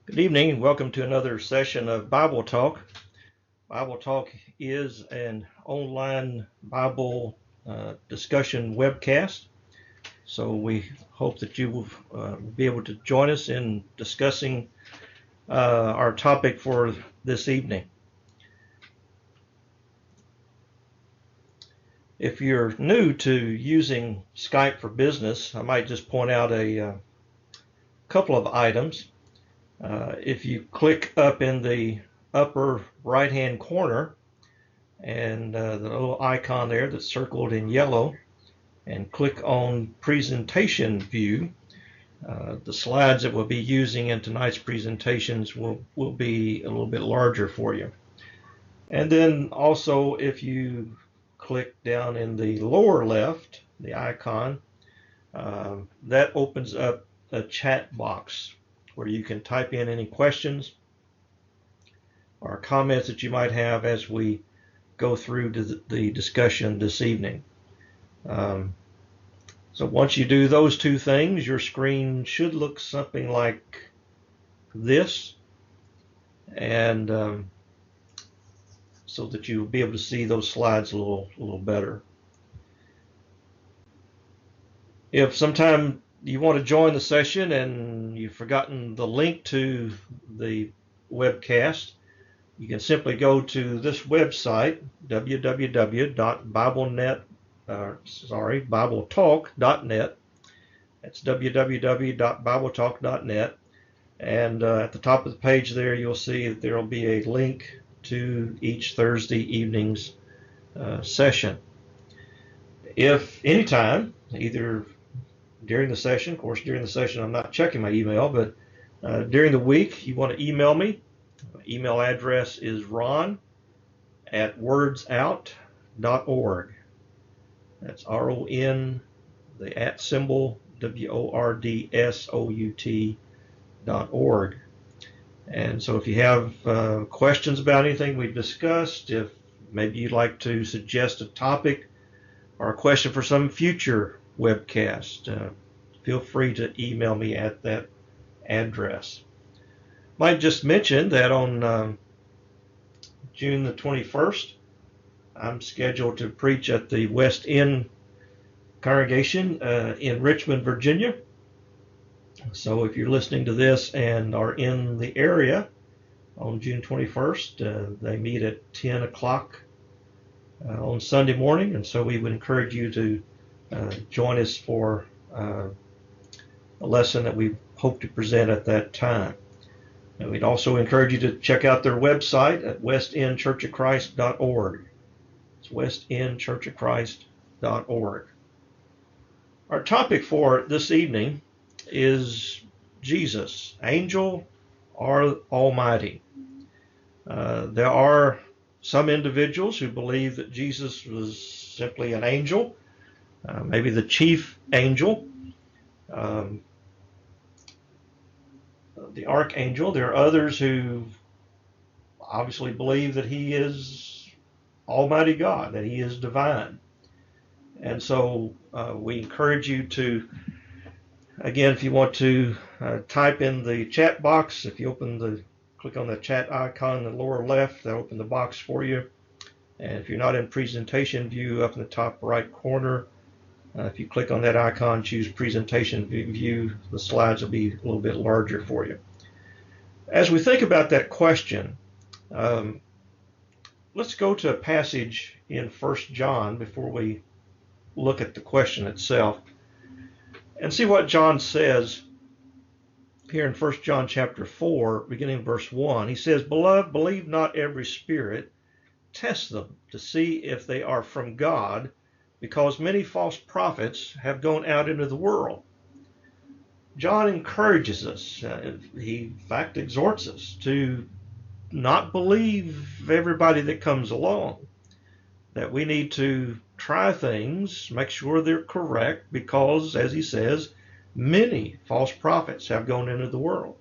Good evening and welcome to another session of Bible Talk. Bible Talk is an online Bible discussion webcast, so we hope that you will be able to join us in discussing our topic for this evening. If you're new to using Skype for Business, I might just point out a couple of items. If you click up in the upper right hand corner and the little icon there that's circled in yellow and click on presentation view, the slides that we'll be using in tonight's presentations will be a little bit larger for you. And then also if you click down in the lower left, the icon, that opens up a chat box where you can type in any questions or comments that you might have as we go through the discussion this evening. So once you do those two things, your screen should look something like this, and so that you'll be able to see those slides a little better. If sometime you want to join the session and you've forgotten the link to the webcast, you can simply go to this website, www.bibletalk.net. That's www.bibletalk.net. And at the top of the page there, you'll see that there will be a link to each Thursday evening's session. If anytime, either during the session, of course during the session I'm not checking my email, but during the week you want to email me. My email address is ron@wordsout.org. That's R-O-N, the at symbol, WORDSOUT.org. And so if you have questions about anything we've discussed, if maybe you'd like to suggest a topic or a question for some future webcast, feel free to email me at that address. Might just mention that on June the 21st, I'm scheduled to preach at the West End congregation in Richmond, Virginia. So if you're listening to this and are in the area on June 21st, they meet at 10 o'clock on Sunday morning, and so we would encourage you to join us for a lesson that we hope to present at that time. And we'd also encourage you to check out their website at westendchurchofchrist.org. It's westendchurchofchrist.org. Our topic for this evening is Jesus, angel or almighty. There are some individuals who believe that Jesus was simply an angel, maybe the chief angel, the archangel. There are others who obviously believe that he is Almighty God, that he is divine. And so we encourage you to, again, if you want to type in the chat box, if you click on the chat icon in the lower left, that'll open the box for you. And if you're not in presentation view, up in the top right corner, if you click on that icon, choose presentation view, the slides will be a little bit larger for you. As we think about that question, let's go to a passage in 1 John before we look at the question itself and see what John says here in 1 John chapter 4, beginning verse 1. He says, "Beloved, believe not every spirit, test them to see if they are from God, because many false prophets have gone out into the world." John encourages us, he in fact exhorts us to not believe everybody that comes along, that we need to try things, make sure they're correct, because, as he says, many false prophets have gone into the world.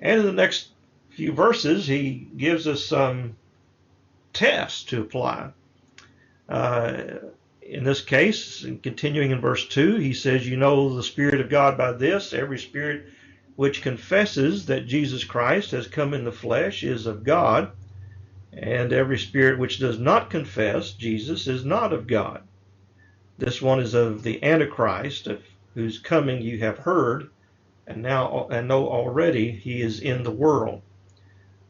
And in the next few verses, he gives us some tests to apply. In this case, continuing in verse 2, he says, "You know the Spirit of God by this, every spirit which confesses that Jesus Christ has come in the flesh is of God, and every spirit which does not confess Jesus is not of God. This one is of the Antichrist, of whose coming you have heard, and know already he is in the world.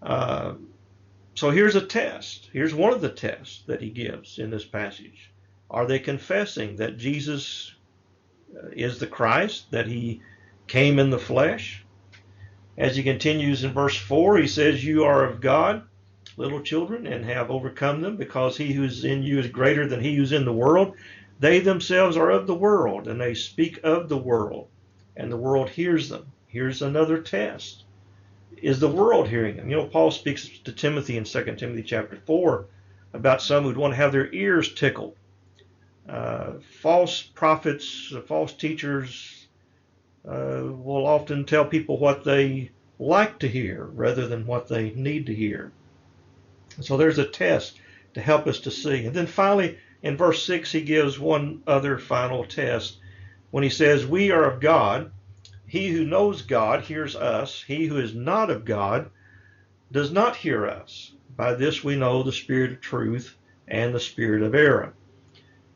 So here's a test. Here's one of the tests that he gives in this passage. Are they confessing that Jesus is the Christ, that he came in the flesh? As he continues in verse 4, he says, "You are of God, little children, and have overcome them, because he who is in you is greater than he who is in the world. They themselves are of the world, and they speak of the world, and the world hears them." Here's another test. Is the world hearing them? You know, Paul speaks to Timothy in 2 Timothy chapter 4 about some who'd want to have their ears tickled. False prophets, false teachers will often tell people what they like to hear rather than what they need to hear. So there's a test to help us to see. And then finally, in verse 6, he gives one other final test when he says, "We are of God. He who knows God hears us. He who is not of God does not hear us. By this we know the spirit of truth and the spirit of error."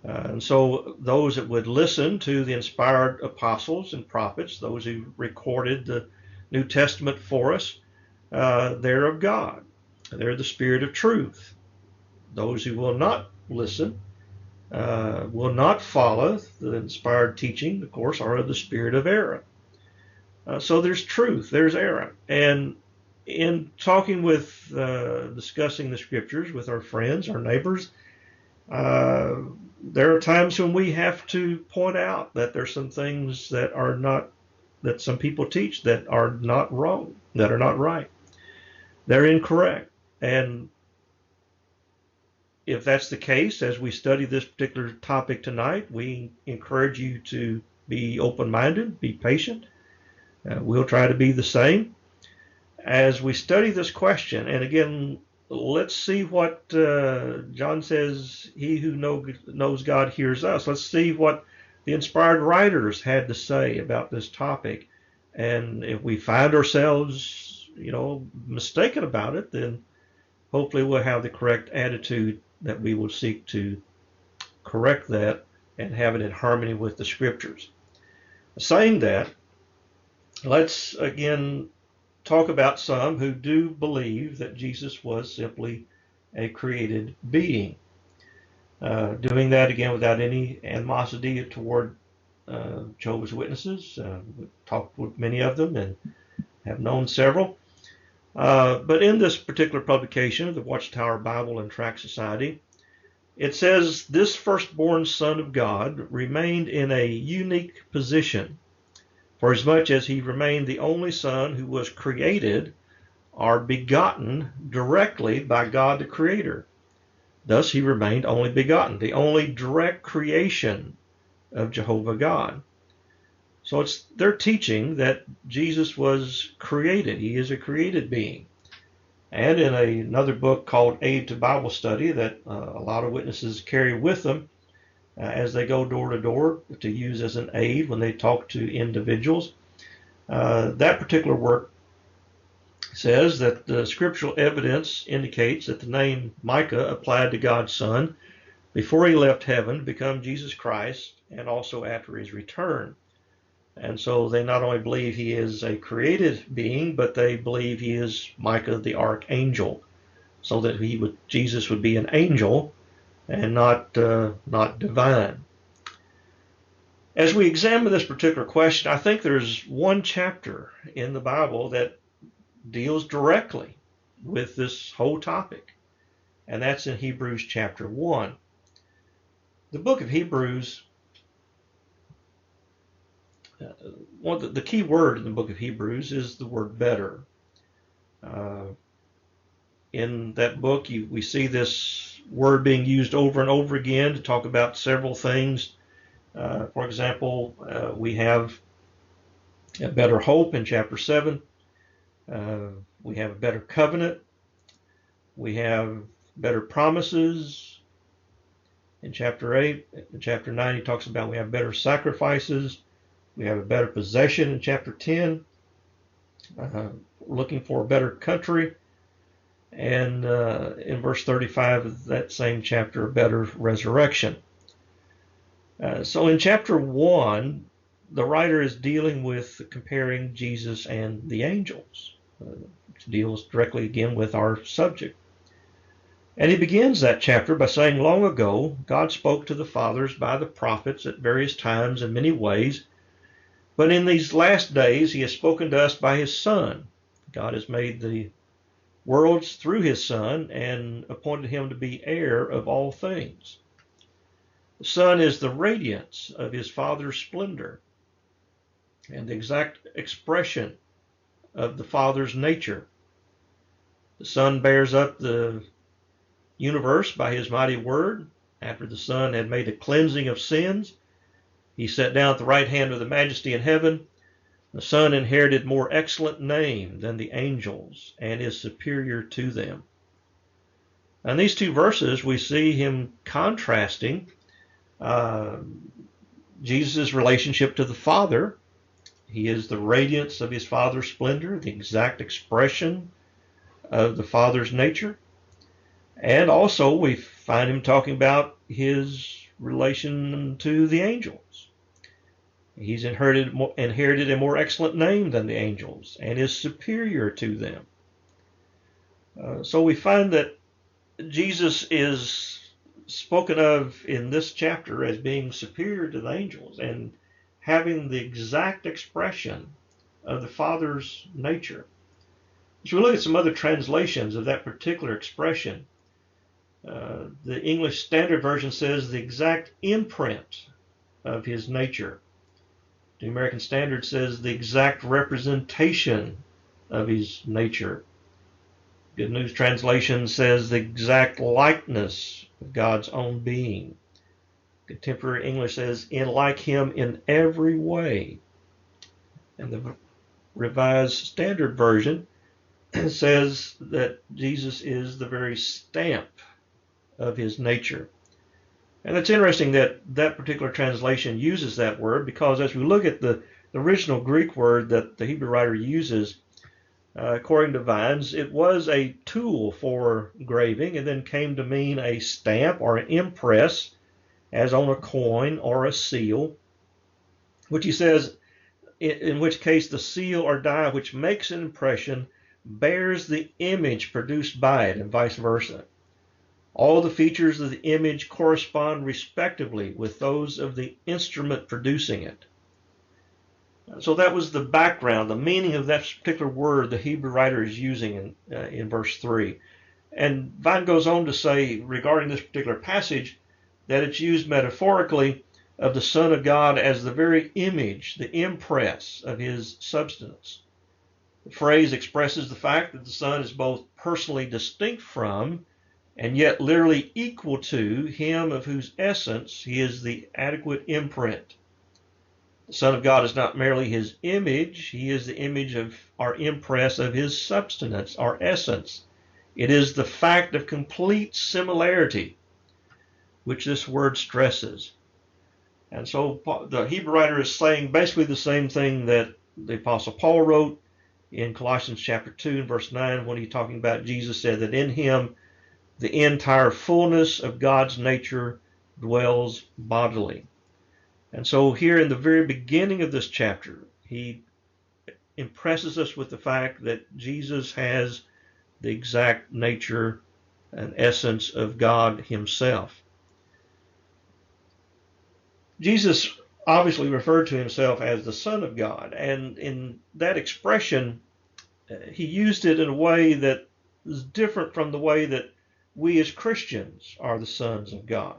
And so those that would listen to the inspired apostles and prophets, those who recorded the New Testament for us, they're of God. They're the spirit of truth. Those who will not listen, will not follow the inspired teaching, of course, are of the spirit of error. So there's truth, there's error. And in talking with, discussing the scriptures with our friends, our neighbors, there are times when we have to point out that there's some things that are not, that some people teach that are not wrong, that are not right. They're incorrect. And if that's the case, as we study this particular topic tonight, we encourage you to be open-minded, be patient. We'll try to be the same as we study this question. And again, let's see what John says, he who knows God hears us. Let's see what the inspired writers had to say about this topic. And if we find ourselves, mistaken about it, then hopefully we'll have the correct attitude that we will seek to correct that and have it in harmony with the scriptures. Saying that, let's again talk about some who do believe that Jesus was simply a created being. Doing that again without any animosity toward Jehovah's Witnesses. We've talked with many of them and have known several. But in this particular publication of the Watchtower Bible and Tract Society, it says, "This firstborn Son of God remained in a unique position, for as much as he remained the only Son who was created or begotten directly by God the Creator. Thus he remained only begotten, the only direct creation of Jehovah God." So it's their teaching that Jesus was created. He is a created being. And in another book called Aid to Bible Study that a lot of witnesses carry with them as they go door to door to use as an aid when they talk to individuals, that particular work says that the scriptural evidence indicates that the name Micah applied to God's Son before he left heaven to become Jesus Christ and also after his return. And so they not only believe he is a created being, but they believe he is Micah the archangel, so that Jesus would be an angel and not divine. As we examine this particular question, I think there's one chapter in the Bible that deals directly with this whole topic, and that's in Hebrews chapter 1. The book of Hebrews, the key word in the book of Hebrews is the word better. In that book, we see this word being used over and over again to talk about several things. For example, we have a better hope in chapter 7. We have a better covenant. We have better promises in chapter 8. In chapter 9, he talks about we have better sacrifices. We have a better possession in chapter 10. uh, looking for a better country, and in verse 35 of that same chapter, a better resurrection. So in chapter 1, the writer is dealing with comparing Jesus and the angels, which deals directly again with our subject. And he begins that chapter by saying, long ago, God spoke to the fathers by the prophets at various times in many ways, but in these last days he has spoken to us by his Son. God has made the worlds through his Son and appointed him to be heir of all things. The Son is the radiance of his Father's splendor and the exact expression of the Father's nature. The Son bears up the universe by his mighty word. After the Son had made a cleansing of sins, he sat down at the right hand of the Majesty in heaven. The Son inherited more excellent name than the angels and is superior to them. In these two verses, we see him contrasting Jesus' relationship to the Father. He is the radiance of his Father's splendor, the exact expression of the Father's nature. And also we find him talking about his relation to the angels. He's inherited a more excellent name than the angels and is superior to them. So we find that Jesus is spoken of in this chapter as being superior to the angels and having the exact expression of the Father's nature. As we look at some other translations of that particular expression, the English Standard Version says the exact imprint of his nature. The American Standard says the exact representation of his nature. Good News Translation says the exact likeness of God's own being. Contemporary English says, in like him in every way. And the Revised Standard Version says that Jesus is the very stamp of his nature. And it's interesting that that particular translation uses that word, because as we look at the original Greek word that the Hebrew writer uses, according to Vines, it was a tool for graving and then came to mean a stamp or an impress, as on a coin or a seal, which he says, in which case the seal or die which makes an impression bears the image produced by it, and vice versa. All the features of the image correspond respectively with those of the instrument producing it. So that was the background, the meaning of that particular word the Hebrew writer is using in verse 3. And Vine goes on to say regarding this particular passage that it's used metaphorically of the Son of God as the very image, the impress of his substance. The phrase expresses the fact that the Son is both personally distinct from and yet literally equal to him of whose essence he is the adequate imprint. The Son of God is not merely his image, he is the image of our impress of his substance, our essence. It is the fact of complete similarity which this word stresses. And so the Hebrew writer is saying basically the same thing that the Apostle Paul wrote in Colossians chapter 2 and verse 9 when he's talking about Jesus said that in him the entire fullness of God's nature dwells bodily. And so here in the very beginning of this chapter, he impresses us with the fact that Jesus has the exact nature and essence of God himself. Jesus obviously referred to himself as the Son of God, and in that expression, he used it in a way that is different from the way that we as Christians are the sons of God.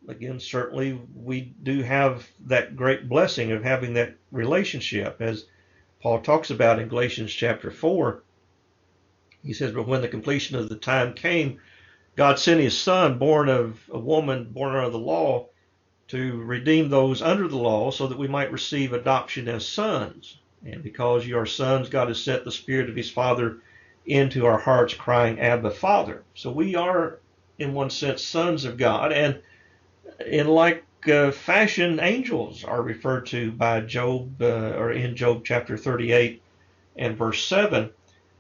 Again, certainly we do have that great blessing of having that relationship, as Paul talks about in Galatians chapter 4. He says, but when the completion of the time came, God sent his Son, born of a woman, born under the law, to redeem those under the law so that we might receive adoption as sons. And because you are sons, God has sent the Spirit of his Father into our hearts, crying, Abba, Father. So we are, in one sense, sons of God. And in like fashion, angels are referred to by Job, or in Job chapter 38 and verse 7,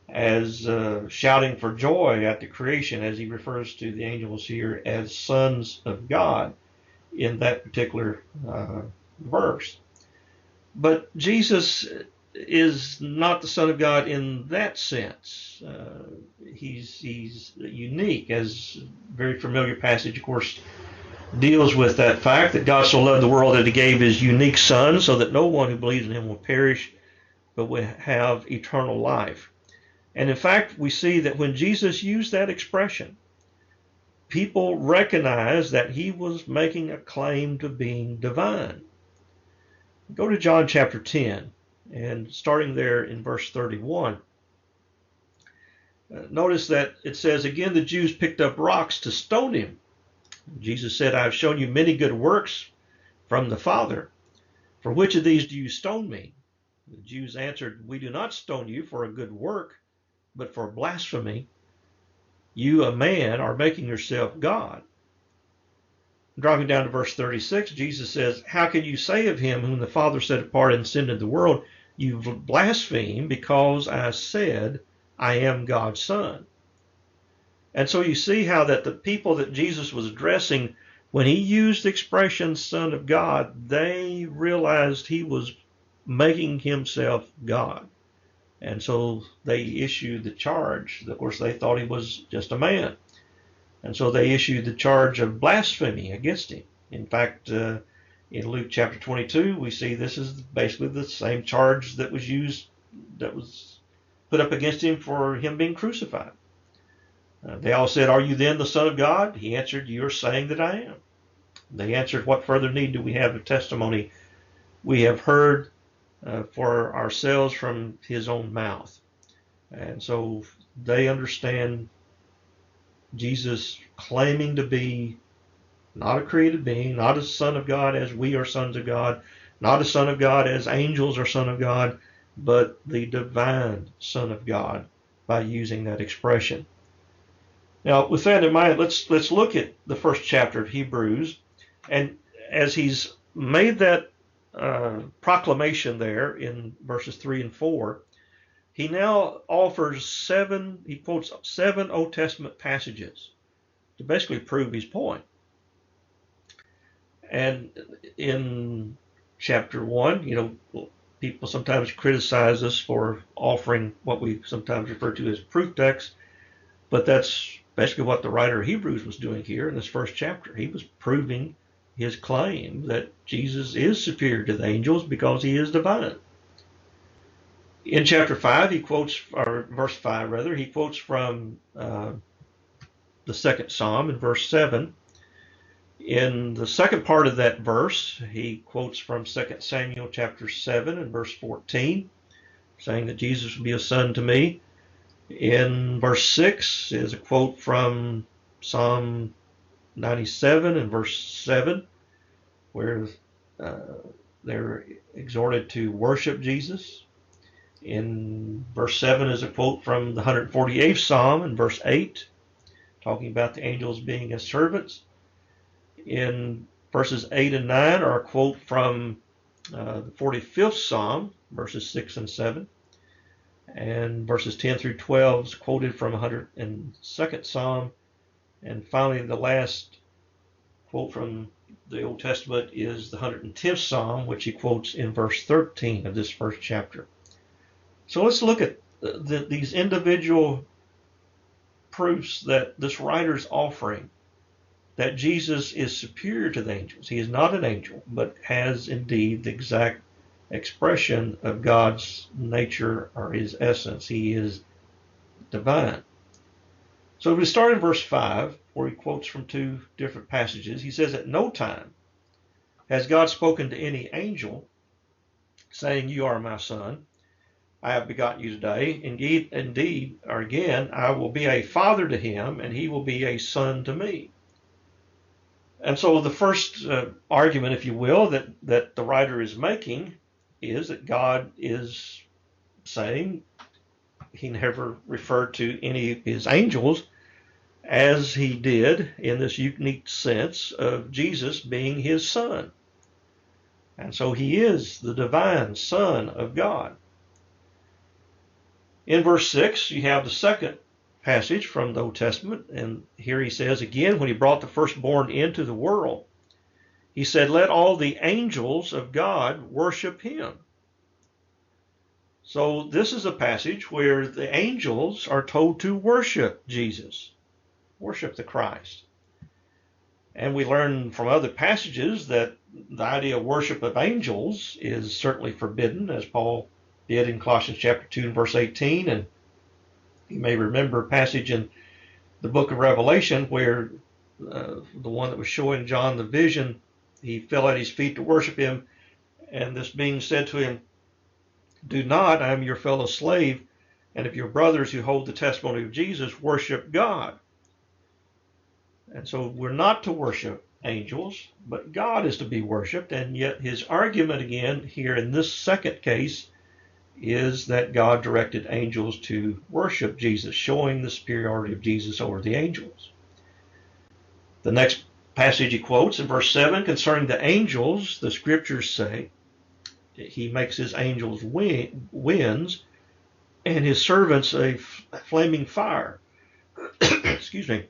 as shouting for joy at the creation, as he refers to the angels here as sons of God in that particular verse. But Jesus is not the Son of God in that sense. He's unique, as a very familiar passage, of course, deals with that fact that God so loved the world that he gave his unique Son, so that no one who believes in him will perish, but will have eternal life. And in fact, we see that when Jesus used that expression, people recognized that he was making a claim to being divine. Go to John chapter 10, and starting there in verse 31. Notice that it says, again, the Jews picked up rocks to stone him. Jesus said, I have shown you many good works from the Father. For which of these do you stone me? The Jews answered, we do not stone you for a good work, but for blasphemy. You, a man, are making yourself God. Dropping down to verse 36, Jesus says, how can you say of him whom the Father set apart and sent into the world, you blaspheme because I said, I am God's Son. And so you see how that the people that Jesus was addressing, when he used the expression Son of God, they realized he was making himself God. And so they issued the charge. Of course, they thought he was just a man. And so they issued the charge of blasphemy against him. In fact, in Luke chapter 22, we see this is basically the same charge that was put up against him for him being crucified. They all said, are you then the Son of God? He answered, you are saying that I am. They answered, what further need do we have of testimony? We have heard for ourselves from his own mouth. And so they understand Jesus claiming to be not a created being, not a Son of God as we are sons of God, not a Son of God as angels are Son of God, but the divine Son of God by using that expression. Now, with that in mind, let's look at the first chapter of Hebrews. And as he's made that proclamation there in verses 3 and 4, he now offers he quotes seven Old Testament passages to basically prove his point. And in chapter 1, people sometimes criticize us for offering what we sometimes refer to as proof texts, but that's basically what the writer of Hebrews was doing here in this first chapter. He was proving his claim that Jesus is superior to the angels because he is divine. In chapter 5, verse 5 rather, he quotes from the second Psalm in verse 7. In the second part of that verse, he quotes from 2 Samuel chapter 7 and verse 14, saying that Jesus will be a son to me. In verse 6 is a quote from Psalm 97 and verse 7, where they're exhorted to worship Jesus. In verse 7 is a quote from the 148th Psalm in verse 8, talking about the angels being as servants. In verses 8 and 9 are a quote from the 45th Psalm, verses 6 and 7. And verses 10 through 12 is quoted from 102nd Psalm. And finally, the last quote from the Old Testament is the 110th Psalm, which he quotes in verse 13 of this first chapter. So let's look at these individual proofs that this writer is offering that Jesus is superior to the angels. He is not an angel, but has indeed the exact expression of God's nature or his essence. He is divine. So we start in verse 5, where he quotes from two different passages. He says, at no time has God spoken to any angel, saying, you are my son, I have begotten you today. Indeed, or again, I will be a father to him, and he will be a son to me. And so the first argument, if you will, that the writer is making is that God is saying he never referred to any of his angels as he did in this unique sense of Jesus being his son. And so he is the divine Son of God. In verse 6, you have the second passage from the Old Testament, and here he says again, when he brought the firstborn into the world, he said, let all the angels of God worship him. So this is a passage where the angels are told to worship Jesus, worship the Christ. And we learn from other passages that the idea of worship of angels is certainly forbidden, as Paul did in Colossians chapter 2 and verse 18. And you may remember a passage in the book of Revelation where the one that was showing John the vision, he fell at his feet to worship him, and this being said to him, do not, I am your fellow slave, and if your brothers who hold the testimony of Jesus worship God. And so we're not to worship angels, but God is to be worshiped, and yet his argument again here in this second case is that God directed angels to worship Jesus, showing the superiority of Jesus over the angels. The next passage he quotes in verse 7, concerning the angels, the scriptures say, he makes his angels winds and his servants a flaming fire. Excuse me.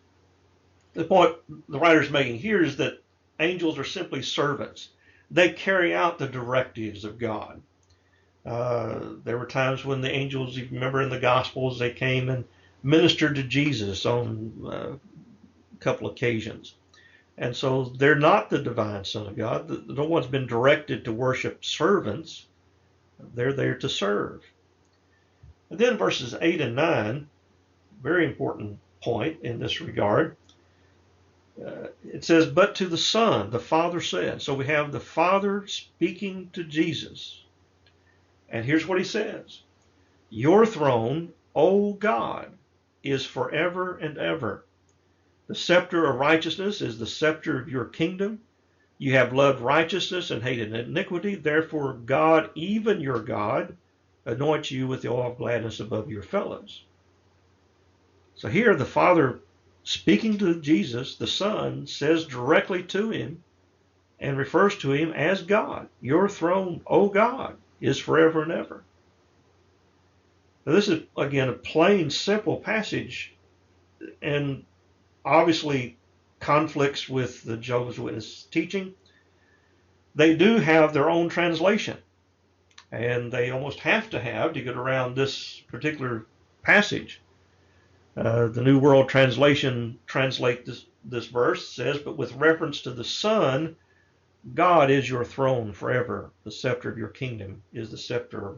The point the writer is making here is that angels are simply servants. They carry out the directives of God. There were times when the angels, you remember in the Gospels, they came and ministered to Jesus on a couple occasions. And so they're not the divine Son of God. No one's been directed to worship servants. They're there to serve. And then verses 8 and 9, very important point in this regard. It says, but to the Son, the Father said. So we have the Father speaking to Jesus. And here's what he says. Your throne, O God, is forever and ever. The scepter of righteousness is the scepter of your kingdom. You have loved righteousness and hated iniquity. Therefore, God, even your God, anoints you with the oil of gladness above your fellows. So here the Father, speaking to Jesus, the Son, says directly to him and refers to him as God. Your throne, O God, is forever and ever. Now this is, again, a plain, simple passage, and obviously conflicts with the Jehovah's Witness teaching. They do have their own translation, and they almost have to get around this particular passage. The New World Translation translates this verse, says, but with reference to the Son, God is your throne forever. The scepter of your kingdom is the scepter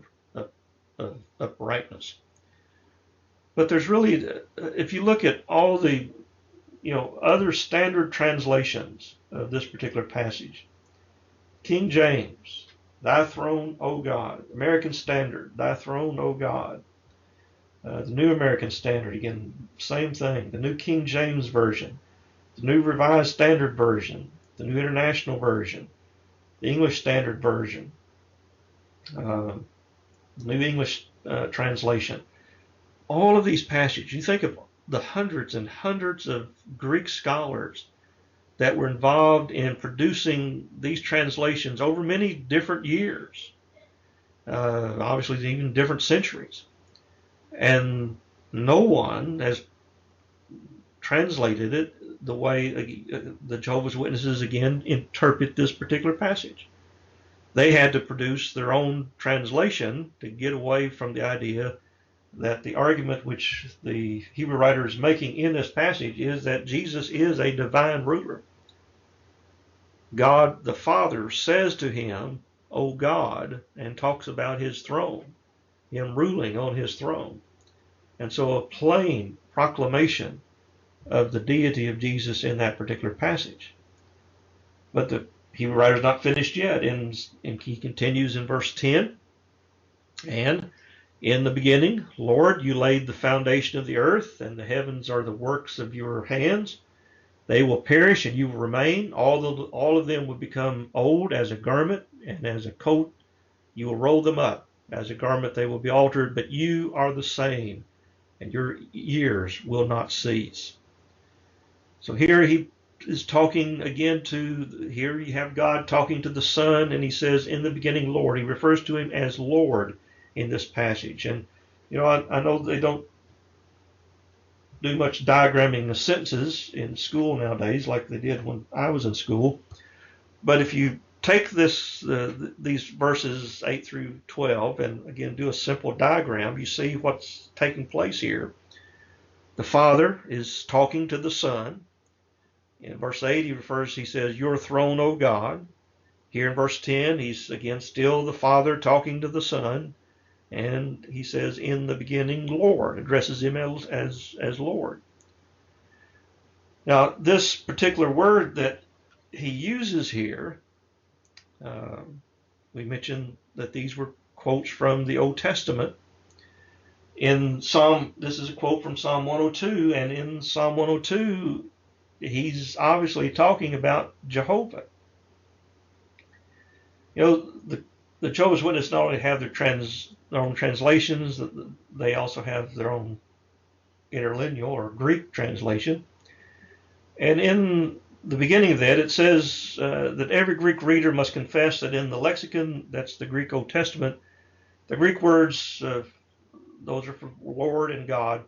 of uprightness. But there's really, if you look at all the other standard translations of this particular passage, King James, thy throne, O God. American Standard, thy throne, O God. The New American Standard, again, same thing. The New King James Version, the New Revised Standard Version, the New International Version, the English Standard Version, the New English Translation. All of these passages, you think of the hundreds and hundreds of Greek scholars that were involved in producing these translations over many different years, obviously even different centuries. And no one has translated it the way the Jehovah's Witnesses, again, interpret this particular passage. They had to produce their own translation to get away from the idea that the argument which the Hebrew writer is making in this passage is that Jesus is a divine ruler. God the Father says to him, O God, and talks about his throne, him ruling on his throne. And so a plain proclamation of the deity of Jesus in that particular passage. But the Hebrew writer is not finished yet. And he continues in verse 10, and in the beginning, Lord, you laid the foundation of the earth, and the heavens are the works of your hands. They will perish, and you will remain. All of them will become old as a garment, and as a coat you will roll them up. As a garment they will be altered, but you are the same, and your years will not cease. So here he is talking again here you have God talking to the Son, and he says, in the beginning, Lord. He refers to him as Lord in this passage. And, I know they don't do much diagramming of sentences in school nowadays like they did when I was in school. But if you take these verses 8 through 12 and again do a simple diagram, you see what's taking place here. The Father is talking to the Son. In verse 8, he says, your throne, O God. Here in verse 10, he's again still the Father talking to the Son. And he says, in the beginning, Lord, addresses him as Lord. Now, this particular word that he uses here, we mentioned that these were quotes from the Old Testament. This is a quote from Psalm 102, and in Psalm 102, he's obviously talking about Jehovah. The Jehovah's Witnesses not only have their own translations, they also have their own interlineal or Greek translation. And in the beginning of that, it says that every Greek reader must confess that in the lexicon, that's the Greek Old Testament, the Greek words, those are for Lord and God,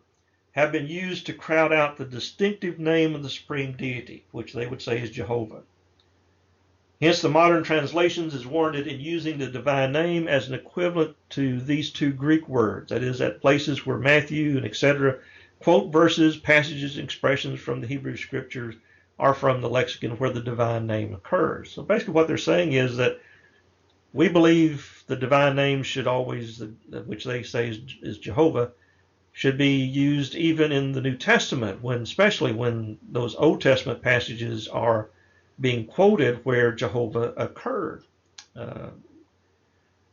have been used to crowd out the distinctive name of the supreme deity, which they would say is Jehovah. Hence, the modern translations is warranted in using the divine name as an equivalent to these two Greek words. That is, at places where Matthew and etc. quote verses, passages, and expressions from the Hebrew Scriptures are from the lexicon where the divine name occurs. So basically what they're saying is that we believe the divine name should always, which they say is Jehovah, should be used even in the New Testament, especially when those Old Testament passages are being quoted where Jehovah occurred.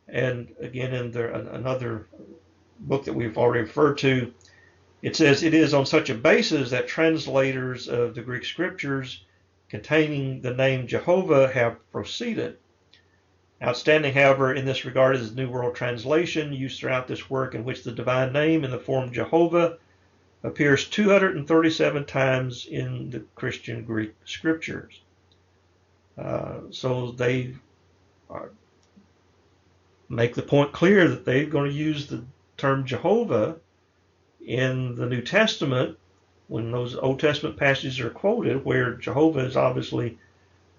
And again, in another book that we've already referred to, it says it is on such a basis that translators of the Greek scriptures containing the name Jehovah have proceeded. Outstanding, however, in this regard is the New World Translation used throughout this work, in which the divine name in the form Jehovah appears 237 times in the Christian Greek scriptures. So they make the point clear that they're going to use the term Jehovah in the New Testament when those Old Testament passages are quoted, where Jehovah is obviously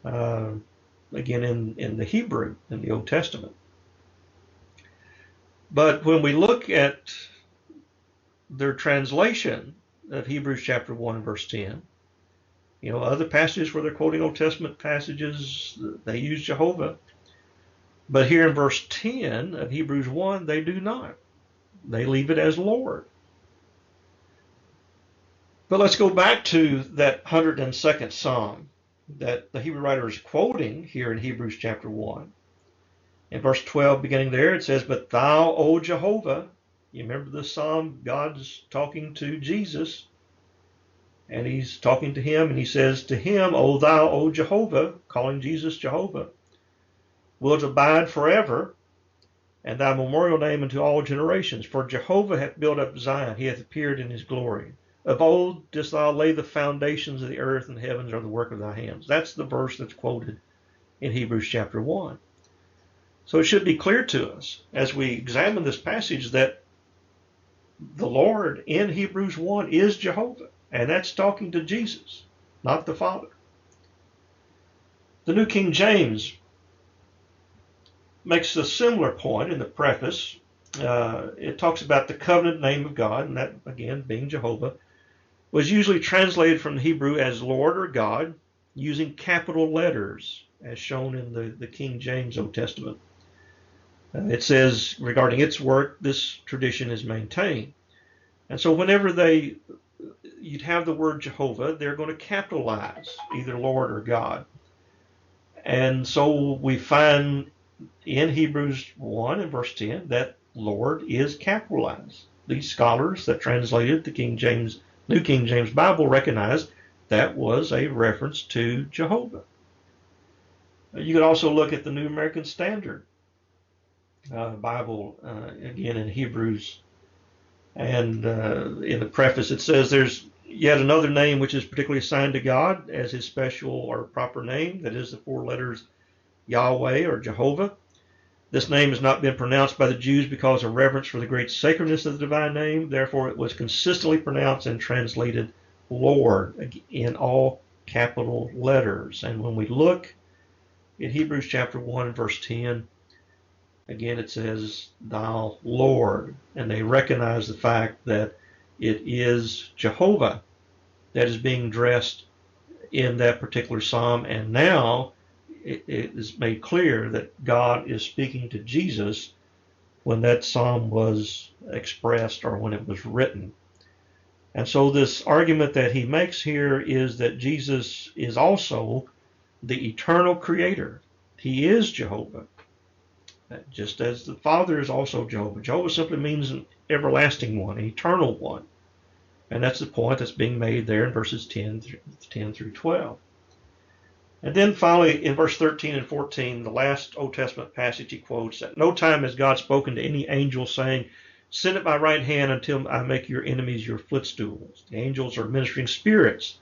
again in the Hebrew in the Old Testament. But when we look at their translation of Hebrews chapter 1 and verse 10, other passages where they're quoting Old Testament passages, they use Jehovah. But here in verse 10 of Hebrews 1, they do not. They leave it as Lord. But let's go back to that 102nd Psalm that the Hebrew writer is quoting here in Hebrews chapter 1. In verse 12, beginning there, it says, but thou, O Jehovah, you remember this psalm, God's talking to Jesus, and he's talking to him, and he says, to him, O thou, O Jehovah, calling Jesus Jehovah, wilt abide forever, and thy memorial name unto all generations. For Jehovah hath built up Zion, he hath appeared in his glory. Of old didst thou lay the foundations of the earth, and the heavens are the work of thy hands. That's the verse that's quoted in Hebrews chapter 1. So it should be clear to us as we examine this passage that the Lord in Hebrews 1 is Jehovah, and that's talking to Jesus, not the Father. The New King James makes a similar point in the preface. It talks about the covenant name of God, and that, again, being Jehovah, was usually translated from the Hebrew as Lord or God, using capital letters, as shown in the King James Old Testament. It says, regarding its work, this tradition is maintained. And so whenever you'd have the word Jehovah, they're going to capitalize either Lord or God. And so we find in Hebrews 1 and verse 10 that Lord is capitalized. These scholars that translated the New King James Bible recognized that was a reference to Jehovah. You could also look at the New American Standard Bible, again in Hebrews, and in the preface it says there's yet another name which is particularly assigned to God as his special or proper name, that is the 4 letters Yahweh or Jehovah. This name has not been pronounced by the Jews because of reverence for the great sacredness of the divine name. Therefore, it was consistently pronounced and translated Lord in all capital letters. And when we look in Hebrews chapter 1 and verse 10, again it says, Thou Lord. And they recognize the fact that it is Jehovah that is being addressed in that particular psalm. And now it is made clear that God is speaking to Jesus when that psalm was expressed or when it was written. And so this argument that he makes here is that Jesus is also the eternal creator. He is Jehovah, just as the Father is also Jehovah. Jehovah simply means an everlasting one, an eternal one. And that's the point that's being made there in verses 10 through 12. And then finally, in verse 13 and 14, the last Old Testament passage he quotes, At no time has God spoken to any angel, saying, Sit at my right hand until I make your enemies your footstools. The angels are ministering spirits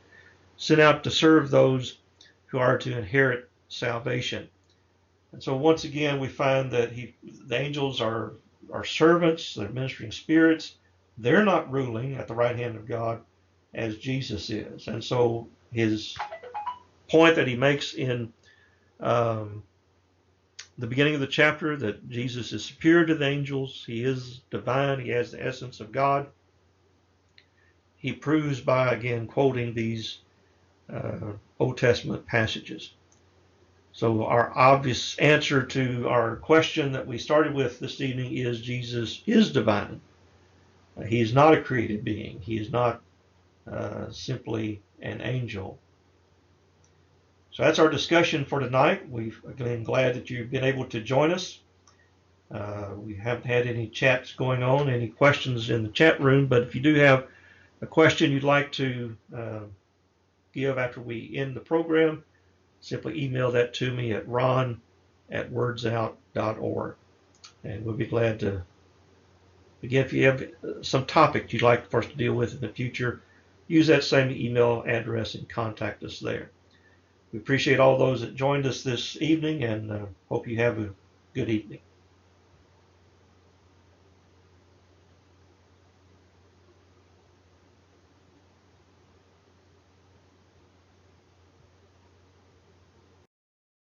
sent out to serve those who are to inherit salvation. And so once again, we find that the angels are servants, they're ministering spirits. They're not ruling at the right hand of God as Jesus is. And so his point that he makes in the beginning of the chapter, that Jesus is superior to the angels, he is divine, he has the essence of God, he proves by, again, quoting these Old Testament passages. So our obvious answer to our question that we started with this evening is Jesus is divine. He is not a created being. He is not simply an angel. So that's our discussion for tonight. We've been glad that you've been able to join us. We haven't had any chats going on, any questions in the chat room, but if you do have a question you'd like to give after we end the program, simply email that to me at ron@wordsout.org. And we'll be glad to, again, if you have some topic you'd like for us to deal with in the future, use that same email address and contact us there. We appreciate all those that joined us this evening and hope you have a good evening.